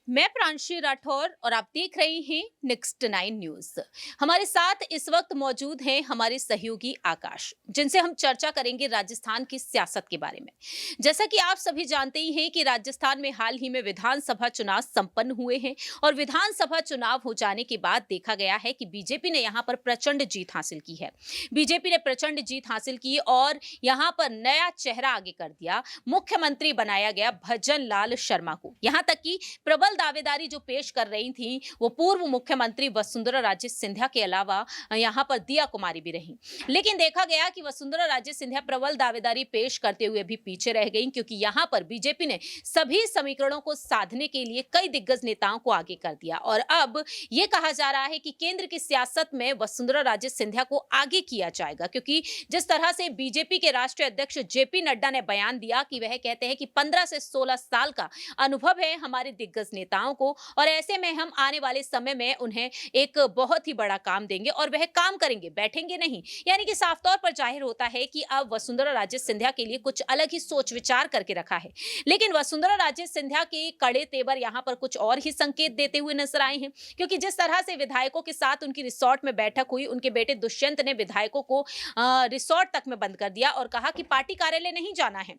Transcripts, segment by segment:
मैं प्रांशी राठौर और आप देख रहे हैं नेक्स्ट 9 न्यूज। हमारे साथ इस वक्त मौजूद हैं हमारे सहयोगी आकाश, जिनसे हम चर्चा करेंगे राजस्थान की सियासत के बारे में। जैसा कि आप सभी जानते ही हैं कि राजस्थान में हाल ही में विधानसभा चुनाव संपन्न हुए हैं और विधानसभा चुनाव हो जाने के बाद देखा गया है कि बीजेपी ने यहां पर प्रचंड जीत हासिल की है। बीजेपी ने प्रचंड जीत हासिल की और यहां पर नया चेहरा आगे कर दिया। मुख्यमंत्री बनाया गया भजन लाल शर्मा को। यहां तक कि प्रबल दावेदारी जो पेश कर रही थी वो पूर्व मुख्यमंत्री वसुंधरा राजे सिंधिया के अलावा यहां पर दिया कुमारी भी रही। लेकिन देखा गया कि वसुंधरा राजे सिंधिया प्रबल दावेदारी पेश करते हुए भी पीछे रह गई, क्योंकि यहां पर बीजेपी ने सभी समीकरणों को साधने के लिए कई दिग्गज नेताओं को आगे कर दिया और अब यह कहा जा रहा है कि केंद्र की सियासत में वसुंधरा राजे सिंधिया को आगे किया जाएगा, क्योंकि जिस तरह से बीजेपी के राष्ट्रीय अध्यक्ष जेपी नड्डा ने बयान दिया कि वह कहते हैं कि 15 से 16 साल का अनुभव है हमारे दिग्गज नेताओं को और ऐसे में हम आने वाले समय में उन्हें एक बहुत ही बड़ा काम देंगे और वह काम करेंगे, बैठेंगे नहीं। यानी कि साफ तौर पर जाहिर होता है कि अब वसुंधरा राजे सिंधिया के लिए कुछ अलग ही सोच विचार करके रखा है। लेकिन वसुंधरा राजे सिंधिया के कड़े तेवर यहां पर कुछ और ही संकेत देते हुए नजर आए हैं, क्योंकि जिस तरह से विधायकों के साथ उनकी रिसोर्ट में बैठक हुई, उनके बेटे दुष्यंत ने विधायकों को रिसोर्ट तक में बंद कर दिया और कहा कि पार्टी कार्यालय नहीं जाना है।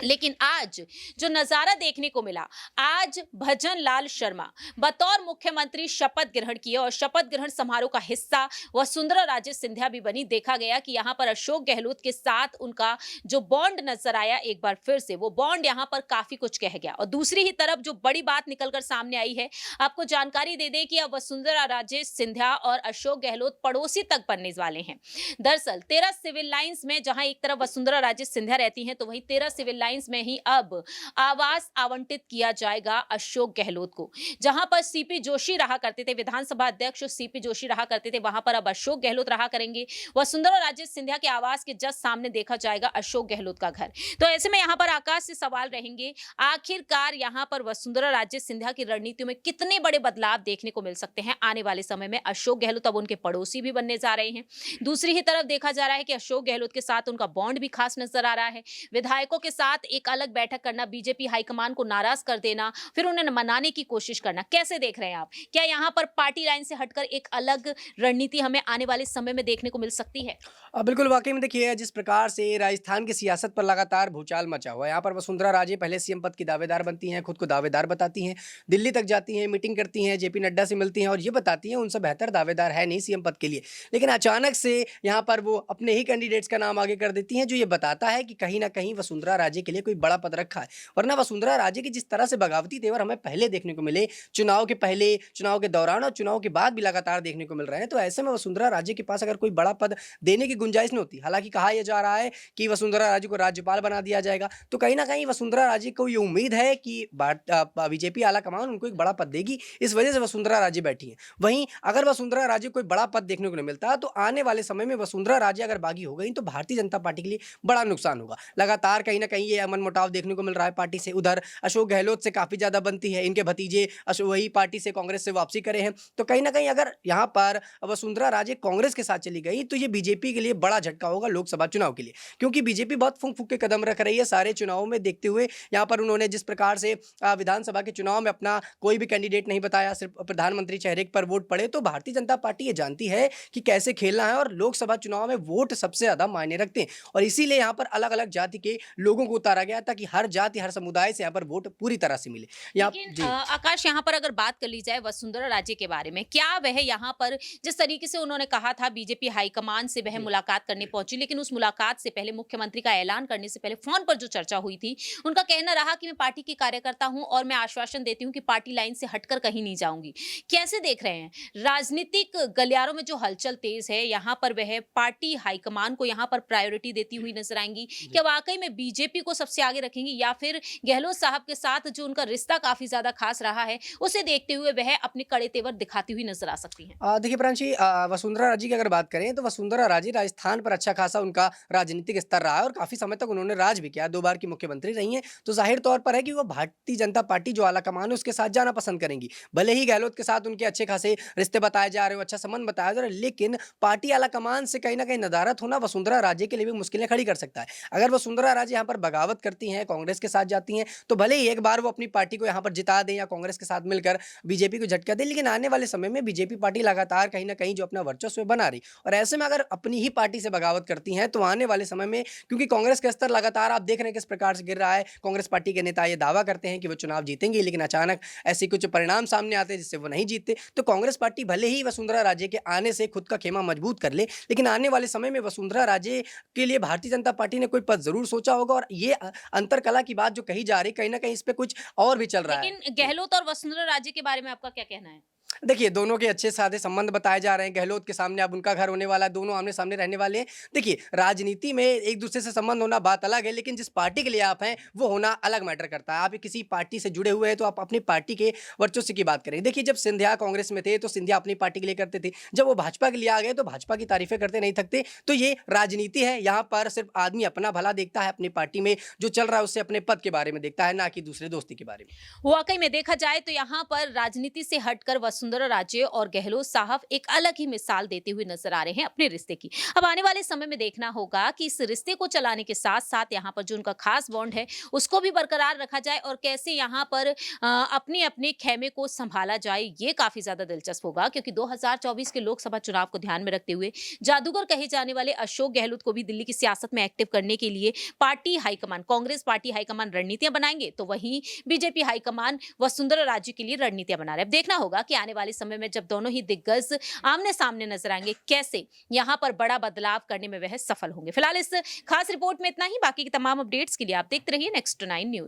लेकिन आज जो नजारा देखने को मिला, आज भजन लाल शर्मा बतौर मुख्यमंत्री शपथ ग्रहण किए और शपथ ग्रहण समारोह का हिस्सा वसुंधरा राजे सिंधिया भी बनी। देखा गया कि यहां पर अशोक गहलोत के साथ उनका जो बॉन्ड नजर आया, एक बार फिर से वो बॉन्ड यहां पर काफी कुछ कह गया। और दूसरी ही तरफ जो बड़ी बात निकलकर सामने आई है, आपको जानकारी दे दें कि अब वसुंधरा राजे सिंधिया और अशोक गहलोत पड़ोसी तक बनने वाले हैं। दरअसल 13 सिविल लाइंस में जहां एक तरफ वसुंधरा राजे सिंधिया रहती हैं, तो वहीं 13 सिविल लाइंस में ही अब आवास आवंटित किया जाएगा अशोक गहलोत को। जहां पर सीपी जोशी रहा करते थे, विधानसभा अध्यक्ष सीपी जोशी रहा करते थे, वहां पर अब अशोक गहलोत रहा करेंगे। वसुंधरा राजे सिंधिया के आवास के जस्ट सामने देखा जाएगा अशोक गहलोत का घर। तो ऐसे में यहां पर आकाश से सवाल रहेंगे, आखिरकार यहां पर वसुंधरा राजे सिंधिया की रणनीतियों में कितने बड़े बदलाव देखने को मिल सकते हैं आने वाले समय में। अशोक गहलोत अब उनके पड़ोसी भी बनने जा रहे हैं। दूसरी ही तरफ देखा जा रहा है कि अशोक गहलोत के साथ उनका बॉन्ड भी खास नजर आ रहा है। विधायकों के साथ एक अलग बैठक करना, बीजेपी हाईकमान को नाराज कर देना, फिर उन्हें मनाने की कोशिश करना, कैसे देख रहे हैं आप? क्या यहां पर पार्टी लाइन से हटकर एक अलग रणनीति हमें आने वाले समय में देखने को मिल सकती है? बिल्कुल, वाक़ई में देखिए जिस प्रकार से राजस्थान की सियासत पर लगातार भूचाल मचा हुआ है, यहाँ पर वसुंधरा राजे पहले सीएम पद की दावेदार बनती हैं, खुद को दावेदार बताती हैं, दिल्ली तक जाती हैं, मीटिंग करती हैं, जेपी नड्डा से मिलती हैं और ये बताती हैं उनसे बेहतर दावेदार है नहीं सीएम पद के लिए। लेकिन अचानक से यहाँ पर वो अपने ही कैंडिडेट्स का नाम आगे कर देती हैं, जो ये बताता है कि कहीं न कहीं वसुंधरा राजे के लिए कोई बड़ा पद रखा है। वरना वसुंधरा राजे की जिस तरह से बगावती तेवर हमें पहले देखने को मिले, चुनाव के पहले, चुनाव के दौरान और चुनाव के बाद भी लगातार देखने को मिल रहे हैं, तो ऐसे में वसुंधरा राजे के पास अगर कोई बड़ा पद देने की गुंजाइश नहीं होती। हालाँकि कहा यह जा रहा है कि वसुंधरा राजे को राज्यपाल बना दिया जाएगा, तो कहीं न कहीं वसुंधरा राजे को ये उम्मीद है कि बीजेपी आलाकमान उनको एक बड़ा पद देगी, इस वजह से वसुंधरा राजे बैठी हैं। वहीं अगर वसुंधरा राजे को कोई बड़ा पद देखने को नहीं मिलता, तो आने वाले समय में वसुंधरा राजे अगर बागी हो गई, तो भारतीय जनता पार्टी के लिए बड़ा नुकसान होगा। लगातार कहीं न कहीं ये मनमुटाव देखने को मिल रहा है पार्टी से। उधर अशोक गहलोत से काफ़ी ज़्यादा बनती है, इनके भतीजे वही पार्टी से, कांग्रेस से वापसी करे हैं। तो कहीं न कहीं अगर यहाँ पर वसुंधरा राजे कांग्रेस के साथ चली गई, तो ये बीजेपी के लिए बड़ा झटका होगा लोकसभा चुनाव के लिए। क्योंकि बीजेपी बहुत फूँक-फूँक के कदम रख रही है सारे चुनावों में देखते हुए। यहाँ पर उन्होंने जिस प्रकार से विधानसभा के चुनाव में अपना कोई भी कैंडिडेट नहीं बताया, सिर्फ प्रधानमंत्री चेहरे पर वोट पड़े, तो भारतीय जनता पार्टी ये जानती है कि कैसे खेलना है और लोकसभा चुनाव में वोट सबसे ज़्यादा मायने रखते हैं। और इसीलिए यहाँ पर अलग-अलग जाति के लोगों को उतारा गया, ताकि हर जाति, हर समुदाय से यहाँ पर वोट पूरी तरह से मिले। यहाँ लेकिन जी। आकाश, यहाँ पर अगर बात कर ली जाए वसुंधरा राजे के बारे में, क्या वह यहाँ पर जिस तरीके से उन्होंने कहा था बीजेपी हाईकमान से वह जी। मुलाकात करने पहुंची, लेकिन उस मुलाकात से पहले, मुख्यमंत्री का ऐलान करने से पहले फोन पर जो चर्चा हुई थी, उनका कहना रहा कि मैं पार्टी की कार्यकर्ता हूं और मैं आश्वासन देती हूं कि पार्टी लाइन से हटकर कहीं नहीं जाऊंगी। कैसे देख रहे हैं राजनीतिक गलियारों में जो हलचल तेज है, यहाँ पर वह पार्टी हाईकमान को यहाँ पर प्रायोरिटी देती हुई नजर आएंगी? क्या वाकई में बीजेपी को सबसे आगे रखेंगी, या फिर गहलोत साहब के साथ जो उनका रिश्ता काफी ज्यादा खास रहा है, उसे देखते हुए वह अपने कड़े तेवर दिखाती हुई नजर आ सकती हैं? देखिए प्रांशी, वसुंधरा राजे की अगर बात करें, तो वसुंधरा राजे राजस्थान पर अच्छा खासा उनका राजनीतिक स्तर रहा है और काफ़ी समय तक उन्होंने राज भी किया, 2 बार की मुख्यमंत्री रही हैं। तो ज़ाहिर तौर पर है कि वो भारतीय जनता पार्टी जो आलाकमान है उसके साथ जाना पसंद करेंगी। भले ही गहलोत के साथ उनके अच्छे खासे रिश्ते बताए जा रहे हो, अच्छा संबंध बताया जा रहा है, लेकिन पार्टी आलाकमान से कहीं न कहीं नदारद होना वसुंधरा राजे के लिए भी मुश्किलें खड़ी कर सकता है। अगर वसुंधरा राजे यहाँ पर बगावत करती हैं, कांग्रेस के साथ जाती हैं, तो भले ही एक बार वो अपनी पार्टी को यहाँ पर जिता दें या कांग्रेस के साथ मिलकर बीजेपी को झटका दें, लेकिन आने वाले समय में बीजेपी पार्टी लगातार कहीं न कहीं जो अपना वर्चस्व है बना रही। और ऐसे में अगर अपनी ही पार्टी से बगावत करती हैं, तो आने वाले समय में क्योंकि कांग्रेस का स्तर लगातार आप देख रहे हैं किस प्रकार से गिर रहा है। कांग्रेस पार्टी के नेता ये दावा करते हैं कि वो चुनाव जीतेंगे, लेकिन अचानक ऐसे कुछ परिणाम सामने आते हैं जिससे वो नहीं जीतते। तो कांग्रेस पार्टी भले ही वसुंधरा राजे के आने से खुद का खेमा मजबूत कर ले, लेकिन आने वाले समय में वसुंधरा राजे के लिए भारतीय जनता पार्टी ने कोई पद ज़रूर सोचा होगा और ये अंतरकलह की बात जो कही जा रही है, कहीं न कहीं इस पे कुछ और भी चल रहा है। लेकिन जी। गहलोत और वसुंधरा राजे के बारे में आपका क्या कहना है? देखिए, दोनों के अच्छे सादे संबंध बताए जा रहे हैं। गहलोत के सामने अब उनका घर होने वाला है, दोनों आमने-सामने रहने वाले हैं। देखिए, राजनीति में एक-दूसरे से संबंध होना बात अलग है, लेकिन जिस पार्टी के लिए आप हैं, वो होना अलग मैटर करता है। आप किसी पार्टी से जुड़े हुए हैं, तो आप अपनी पार्टी के वर्चस्व की बात करें। देखिए, जब सिंधिया कांग्रेस में थे, तो सिंधिया अपनी पार्टी के लिए करते थे। जब वो भाजपा के लिए आ गए, तो भाजपा की तारीफ़ें करते नहीं थकते। तो ये राजनीति है, यहाँ पर सिर्फ़ आदमी अपना भला देखता है, अपनी पार्टी में जो चल रहा है, उससे अपने पद के बारे में देखता है, ना कि दूसरे दोस्ती के बारे में। वाकई में देखा जाए तो यहाँ पर राजनीति से हटकर वसुंधरा राजे और गहलोत साहब एक अलग ही मिसाल देते हुए नजर आ रहे हैं अपने रिश्ते की। अब आने वाले समय में देखना होगा कि इस रिश्ते को चलाने के साथ साथ यहाँ पर जो उनका खास बॉन्ड है उसको भी बरकरार रखा जाए और कैसे यहाँ पर अपने अपने खेमे को संभाला जाए, ये काफी ज्यादा दिलचस्प होगा क्योंकि 2024 के लोकसभा चुनाव को ध्यान में रखते हुए जादूगर कहे जाने वाले अशोक गहलोत को भी दिल्ली की सियासत में एक्टिव करने के लिए party high command, Congress party high command रणनीतियां बनाएंगे, तो वहीं बीजेपी हाईकमान वसुंधरा राजे के लिए रणनीतियां बना रहे हैं। अब देखना होगा कि आने वाले समय में जब दोनों ही दिग्गज आमने सामने नजर आएंगे, कैसे यहां पर बड़ा बदलाव करने में वह सफल होंगे। फिलहाल इस खास रिपोर्ट में इतना ही। बाकी की तमाम अपडेट्स के लिए आप देखते रहिए नेक्स्ट 9 न्यूज।